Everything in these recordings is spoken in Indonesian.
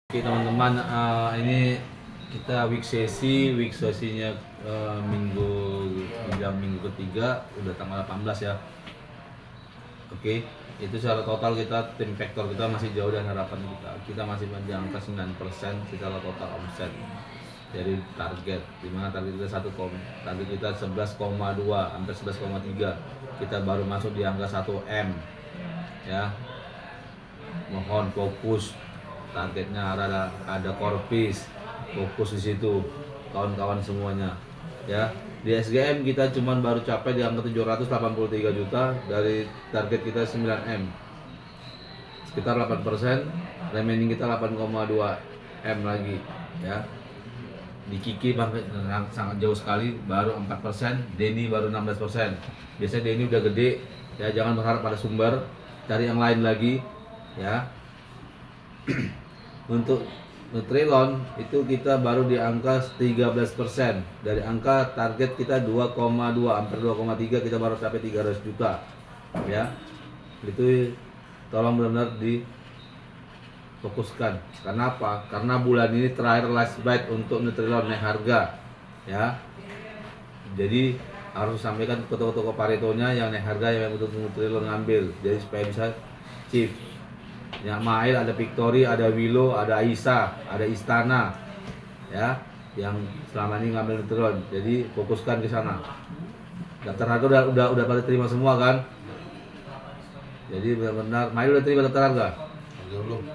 Oke teman-teman, ini kita week sesinya minggu minggu ketiga, udah tanggal 18 ya. Oke, itu secara total tim vektor kita masih jauh dari harapan kita. Kita masih di angka 9% secara total omset dari target. Dimana target kita target kita 11,2 hampir 11,3. Kita baru masuk di angka 1 M ya. Mohon fokus, targetnya ada korpis, fokus di situ kawan-kawan semuanya ya. Di SGM kita cuman baru capai di angka 783 juta dari target kita 9M, sekitar 8%. Remaining kita 8,2 M lagi ya. Di Kiki sangat jauh sekali, baru 4%. Denny baru 16%. Biasanya Denny udah gede ya, jangan berharap pada sumber, cari yang lain lagi ya. Untuk Nutrilon itu kita baru di angka 13%. Dari angka target kita 2,2 hampir 2,3, kita baru sampai 300 juta ya. Itu tolong benar-benar difokuskan. Karena apa? Karena bulan ini terakhir last bite untuk Nutrilon naik harga ya. Jadi harus sampaikan ke toko-toko Paretonya yang naik harga, yang untuk Nutrilon ngambil, jadi supaya bisa chip. Ya, Mail ada Victory, ada Willow, ada Aisyah, ada Istana ya, yang selama ini ngambil Nutrilon. Jadi fokuskan ke sana. Daftar harga udah pada terima semua kan? Jadi benar-benar Mail udah terima daftar harga? Belum.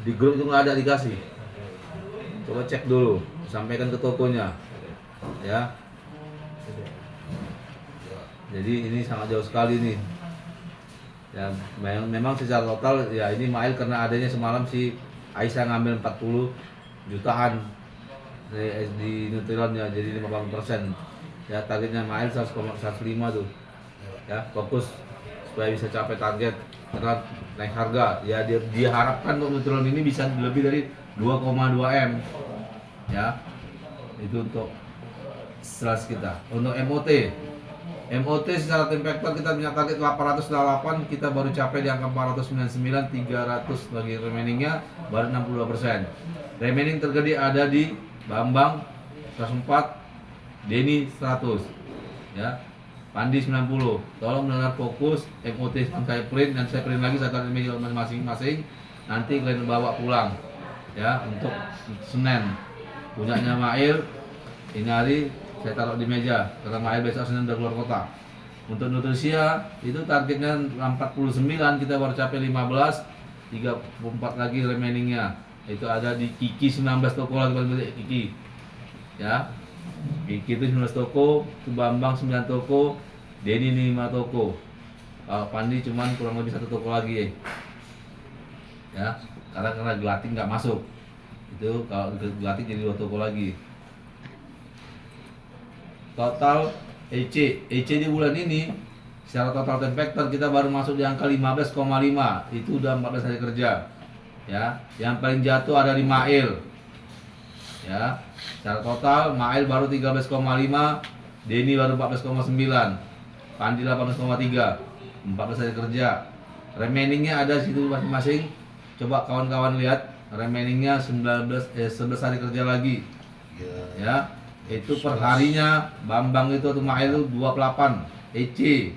Di grup itu nggak ada dikasih. Coba cek dulu, sampaikan ke tokonya ya. Jadi ini sangat jauh sekali nih ya. Memang secara total ya ini Mail, karena adanya semalam si Aisyah ngambil 40 jutaan di Nutrilonnya, jadi 50% ya. Targetnya Mail 105 tuh ya. Fokus supaya bisa capai target, karena naik harga ya. Dia harapkan untuk Nutrilon ini bisa lebih dari 2,2 M ya. Itu untuk sales kita. Untuk MOT secara tim vektor kita punya target 808, kita baru capai di angka 499, 300 lagi remainingnya baru 62%. Remaining tergede ada di Bambang 104, Denny 100 ya, Pandi 90. Tolong benar fokus MOT saya print, dan saya print lagi satu email masing-masing, nanti kalian bawa pulang ya untuk Senin. Punyanya Mail ini hari saya taruh di meja, karena Mail besok Senin udah keluar kota. Untuk Nutrisia itu targetnya 49, kita baru capai 15, 34 lagi remainingnya. Itu ada di Kiki 19 toko lagi beli Kiki ya. Kiki itu 19 toko, itu Bambang 9 toko, Denny 5 toko. Pandi cuman kurang lebih 1 toko lagi ya, karena Gelatin nggak masuk. Itu kalau Gelatin jadi 2 toko lagi. Total EC di bulan ini secara total tim vektor kita baru masuk di angka 15,5. Itu udah 14 hari kerja ya. Yang paling jatuh ada di Mail ya. Secara total Mail baru 13,5, Denny baru 14,9, Pandi 18,3, 14 hari kerja. Remainingnya ada situ masing-masing. Coba kawan-kawan lihat, remainingnya 11 hari kerja lagi ya. Itu perharinya Bambang itu atau Mail itu 28 EC,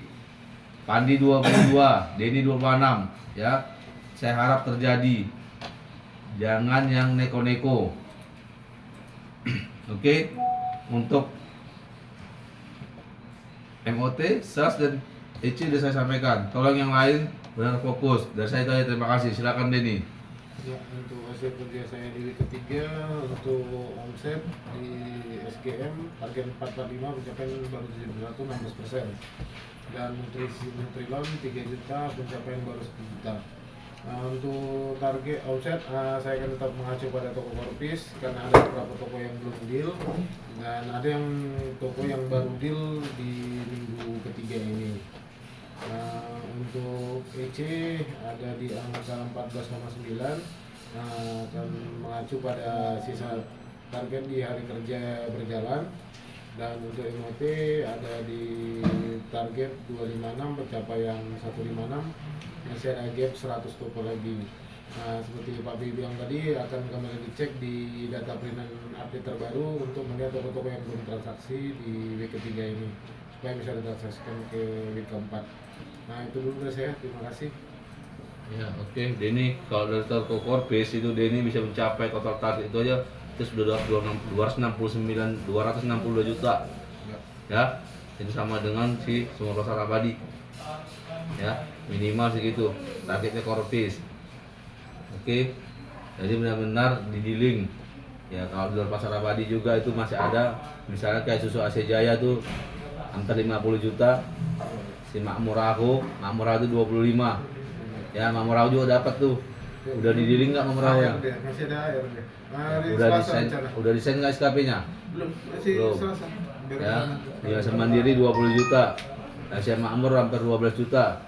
Pandi 22, Denny 26 ya. Saya harap terjadi, jangan yang neko-neko. Oke. Untuk MOT, SAS dan EC sudah saya sampaikan. Tolong yang lain benar fokus. Dari saya itu aja, terima kasih. Silakan Denny. Ya, untuk hasil kerja saya di week ketiga, untuk omset di SGM target 445 pencapaian baru 16%, dan Nutrilon 3 juta pencapaian baru 10 juta. Nah, untuk target omset saya akan tetap mengacu pada toko korpis, karena ada beberapa toko yang belum deal dan ada yang toko yang baru deal di minggu ketiga ini. Nah, untuk EC ada di angka 14,9, akan mengacu pada sisa target di hari kerja berjalan. Dan untuk MOT ada di target 256, pencapaian 156, masih ada gap 100 toko lagi. Nah, seperti Pak Bibi bilang tadi, akan kembali dicek di data perinan update terbaru untuk melihat toko-toko yang belum transaksi di week ketiga ini supaya bisa ditransaksikan ke week keempat. Nah, itu dulu dari saya, terima kasih. Ya, oke. Denny, kalau dari toko core base itu Denny bisa mencapai total target itu aja itu sudah 262 juta. Ya, itu sama dengan si Sumber Pasar Abadi. Ya, minimal segitu targetnya core base. Oke. Jadi benar-benar didiling. Ya, kalau di luar Pasar Abadi juga itu masih ada, misalnya kayak susu Asia Jaya tuh hampir 50 juta. Si Makmur Rahu itu 25. Ya, Makmur Rahu juga dapat tuh. Udah didiling nggak Makmur Rahu ya? Masih ada air deh. Udah desain nggak SKP-nya? Belum, masih Belum. Selasa. Ya, Yayasan Mandiri 20 juta. Asia Makmur hampir 12 juta.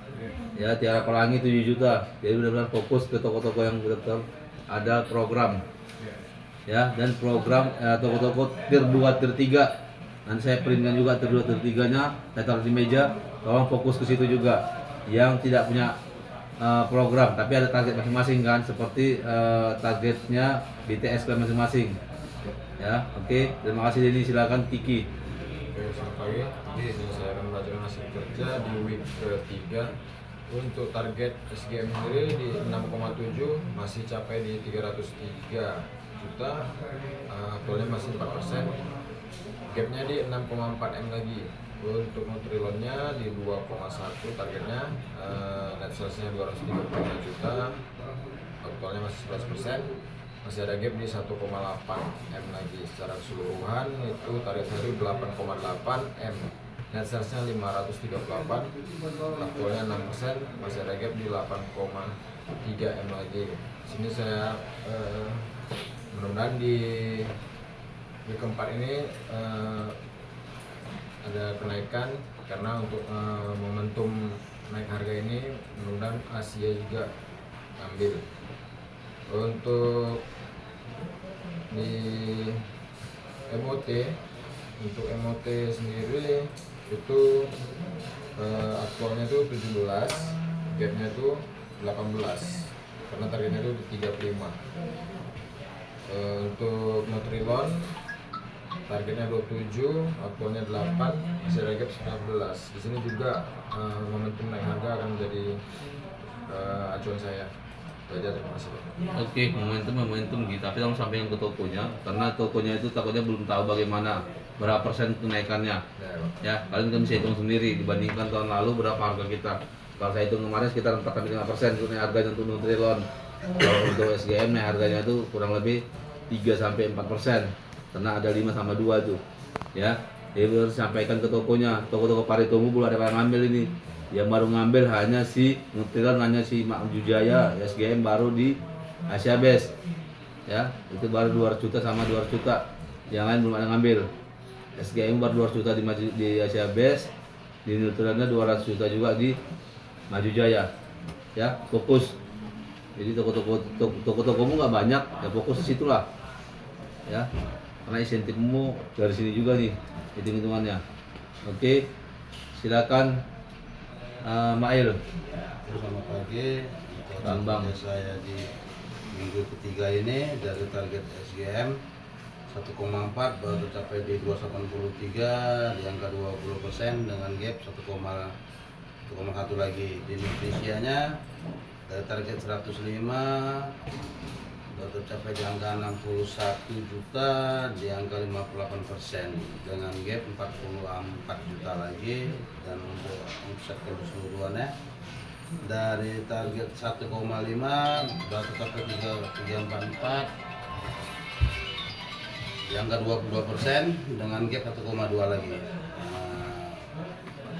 Ya, Tiara Pelangi 7 juta. Jadi benar-benar fokus ke toko-toko yang benar-benar ada program. Ya, dan program toko-toko tier 2, tier 3. Nanti saya printkan juga tier 2, tier 3-nya, saya taruh di meja. Tolong fokus ke situ juga. Yang tidak punya program tapi ada target masing-masing kan, seperti targetnya BTS kan masing-masing. Ya, oke. Terima kasih Denny, silakan Kiki. Oke, selamat pagi. Jadi saya akan membacakan hasil kerja di week ketiga. Untuk target SGM sendiri di 6,7 masih capai di 303 juta, aktualnya masih 4%. Gapnya di 6,4 M lagi. Untuk Nutrilonnya di 2,1 targetnya, net salesnya 235 juta, aktualnya masih 11%. Masih ada gap di 1,8 M lagi. Secara keseluruhan itu target saya itu 8,8 M, net salesnya 538, aktualnya 6%. Masih ada gap di 8,3 M lagi. Sini saya mudah-mudahan di keempat ini ada kenaikan, karena untuk momentum naik harga ini mudah-mudahan Asia juga ambil. Untuk di MOT, untuk MOT sendiri itu aktualnya itu 17, gapnya itu 18, karena targetnya itu 35. Untuk Nutrilon targetnya 27, aktualnya 8, masih ada gap 19. Di sini juga momentum naik harga akan menjadi acuan saya. Itu aja, terima kasih. Oke, momentum gitu. Tapi tolong sampaikan ke tokonya, karena tokonya itu takutnya belum tahu bagaimana berapa persen kenaikannya. Ya, kalian kan bisa hitung sendiri dibandingkan tahun lalu berapa harga kita. Kalau saya hitung kemarin sekitar 4-5% naik harganya untuk Nutrilon. Kalau untuk SGM naik harganya itu kurang lebih 3-4%. Karena ada 5 sama 2 tuh. Ya. Jadi harus sampaikan ke tokonya. Toko-toko Paritomo belum ada yang ngambil ini. Yang baru ngambil hanya si Nutrilon, hanya si Makmur Jaya, SGM baru di Asia Best. Ya, itu baru 200 juta sama 200 juta. Yang lain belum ada ngambil. SGM baru 200 juta di Asia Best. Di Nutrilonnya 200 juta juga di Maju Jaya. Ya, fokus. Jadi toko-tokomu nggak banyak, ya fokus di situlah. Ya. Karena insentifmu dari sini juga nih hitung-hitungannya. Oke, silakan Mail. Selamat pagi. Bambang. Saya di minggu ketiga ini dari target SGM 1,4 baru tercapai di 283 di angka 20% dengan gap 1,1 lagi. Di nutrisianya dari target 105 baru tercapai di angka 61 juta di angka 58% dengan gap 44 juta lagi. Dan untuk omset keseluruhannya dari target 1,5 baru tercapai 344 di angka 22% dengan gap 1,2 lagi.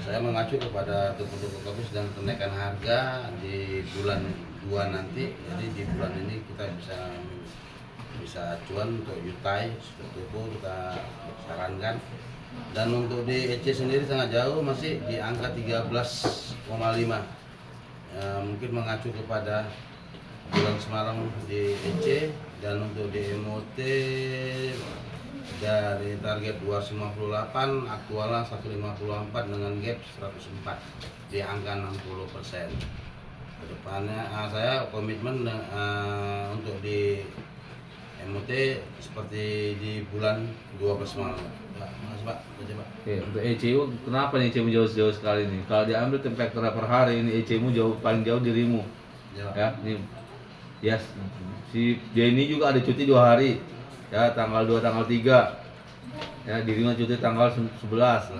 Saya mengacu kepada toko-toko kopi sedang kenaikan harga di bulan 2 nanti. Jadi di bulan ini kita bisa acuan untuk yutai, seperti itu kita sarankan. Dan untuk di EC sendiri sangat jauh, masih di angka 13,5. Mungkin mengacu kepada bulan semalam di EC. Dan untuk di MOT dari target 258 aktualnya 154 dengan gap 104 di angka 60%. Kedepannya saya komitmen untuk di MOT seperti di bulan 12 malam. Pak, makasih Pak. Baca, Pak. Oke, untuk ECU, kenapa nih ECU jauh-jauh sekali nih? Kalau diambil temperatur per hari, ini ECU jauh paling jauh dirimu. Ya, Pak. Ya, ini yes. Si Denny juga ada cuti 2 hari. Ya, tanggal 2, tanggal 3. Ya, dirinya cuti tanggal 11.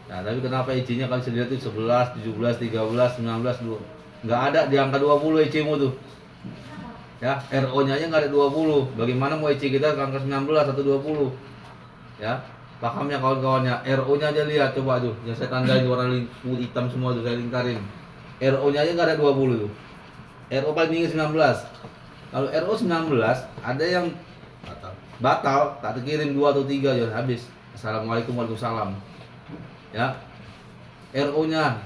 Nah, tapi kenapa EC-nya kalau saya lihat itu 11, 17, 13, 19, 2. Nggak ada di angka 20 EC-mu tuh. Ya, RO-nya aja nggak ada 20. Bagaimana mau EC kita ke angka 19 atau 20? Ya, pahamnya kawan-kawannya. RO-nya aja lihat coba tuh. Yang saya tandai warna hitam semua tuh saya lingkarin. RO-nya aja nggak ada 20 tuh. RO paling tinggi 19. Kalau RO 19 ada yang batal, tak terkirim 2 atau 3 ya habis. Assalamualaikum waalaikumsalam. Ya. RO-nya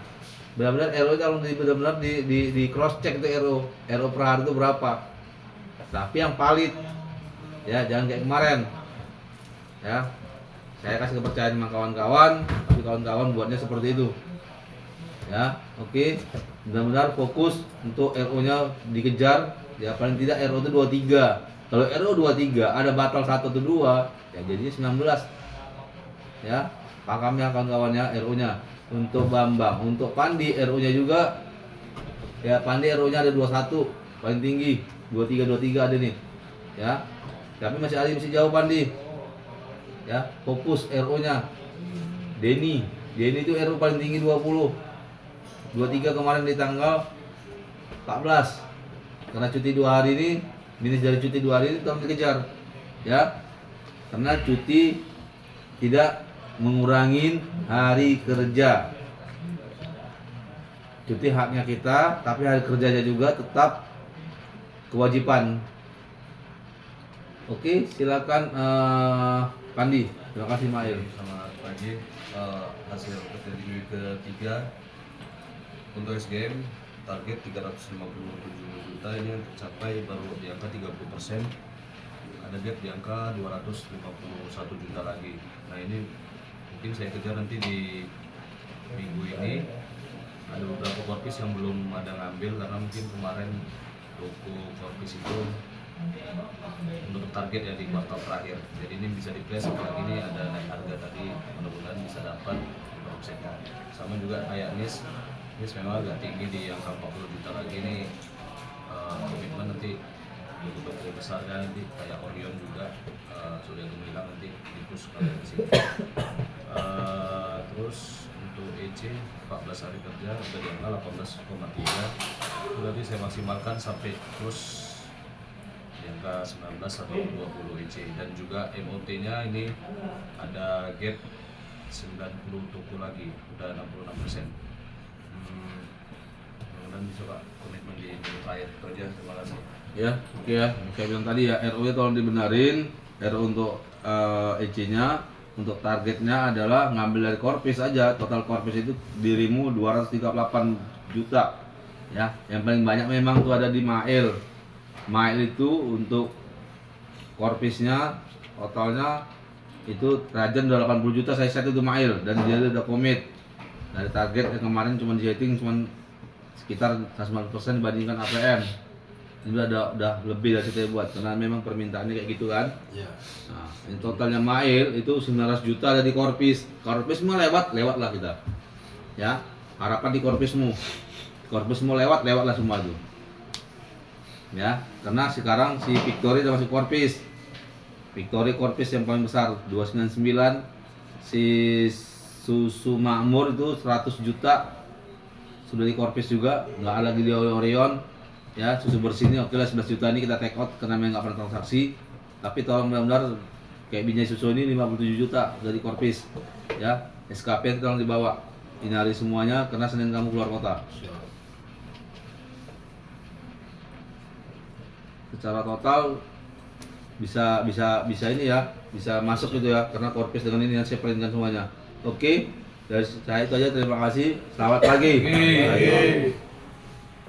benar-benar RO kalau benar-benar di cross check itu RO per hari itu berapa. Tapi yang valid. Ya, jangan kayak kemarin. Ya. Saya kasih kepercayaan sama kawan-kawan, tapi kawan-kawan buatnya seperti itu. Ya, oke. Benar-benar fokus untuk RO-nya dikejar. Ya paling tidak RO itu 23. Kalau RO 23 ada batal 1 atau 2, ya jadinya 19. Ya, pakamnya kawan-kawannya RO-nya. Untuk Bambang, untuk Pandi RO-nya juga. Ya, Pandi RO-nya ada 21, paling tinggi. 23 ada nih. Ya. Tapi masih jauh Pandi. Ya, fokus RO-nya. Denny itu RO paling tinggi 20. 23 kemarin di tanggal 14. Karena cuti 2 hari ini, minus dari cuti 2 hari ini tolong dikejar. Ya. Karena cuti tidak mengurangi hari kerja. Cuti haknya kita, tapi hari kerjanya juga tetap kewajiban. Oke, silakan Pandi. Terima kasih Mail. Selamat pagi. Hasil petinju ketiga untuk SGM target 357 juta ini yang tercapai baru di angka 30%. Ada gap di angka 251 juta lagi. Nah ini mungkin saya kejar nanti di minggu ini. Ada beberapa korpis yang belum ada ngambil karena mungkin kemarin toko korpis itu untuk target ya di kuartal terakhir. Jadi ini bisa di-place apalagi ini ada naik harga tadi, mudah-mudahan bisa dapat omsetnya. Sama juga kayak NIS memang agak tinggi di angka 40 juta lagi ini. Komitmen nanti untuk besar kan nanti kayak Orion juga sudah gemilang nanti dipus kalau di sini. Terus untuk EC 14 hari kerja udah di angka 18,3. Berarti saya maksimalkan sampai terus di angka 19 atau 20 EC. Dan juga MOT-nya ini ada gap 90 toko lagi, udah 66%. Mudah-mudahan bisa Pak komitmen di minggu terakhir itu aja. Terima kasih. Ya, oke ya. Saya bilang tadi ya, RO-nya tolong dibenarin. RO untuk EC-nya, untuk targetnya adalah ngambil dari korpis aja. Total korpis itu dirimu 238 juta. Ya, yang paling banyak memang tuh ada di Mail. Mail itu untuk korpisnya totalnya itu Rajan udah 80 juta saya set itu Mail dan dia udah komit. Dari target yang kemarin cuma di setting cuma sekitar 90% dibandingkan APM. Ini udah lebih dari kita buat karena memang permintaannya kayak gitu kan. Iya. Nah, ini totalnya Mail itu 19 juta ada di korpis. Korpismu lewat lah kita. Ya, harapan di korpismu. Korpismu lewatlah semua itu. Ya, karena sekarang si Victory udah masuk korpis. Victory korpis yang paling besar 299. Si Susu Makmur itu 100 juta sudah di korpis juga, nggak ada lagi di Orion. Ya, susu bersih ini oke lah 11 juta ini kita take out karena memang nggak pernah transaksi. Tapi tolong benar-benar kayak Binjai Susu ini 57 juta dari korpis. Ya, SKP tolong dibawa. Inari semuanya karena Senin kamu keluar kota. Secara total bisa ini ya, bisa masuk gitu ya karena korpis dengan ini yang saya perintahkan semuanya. Oke, dari saya itu aja, terima kasih. Selamat pagi.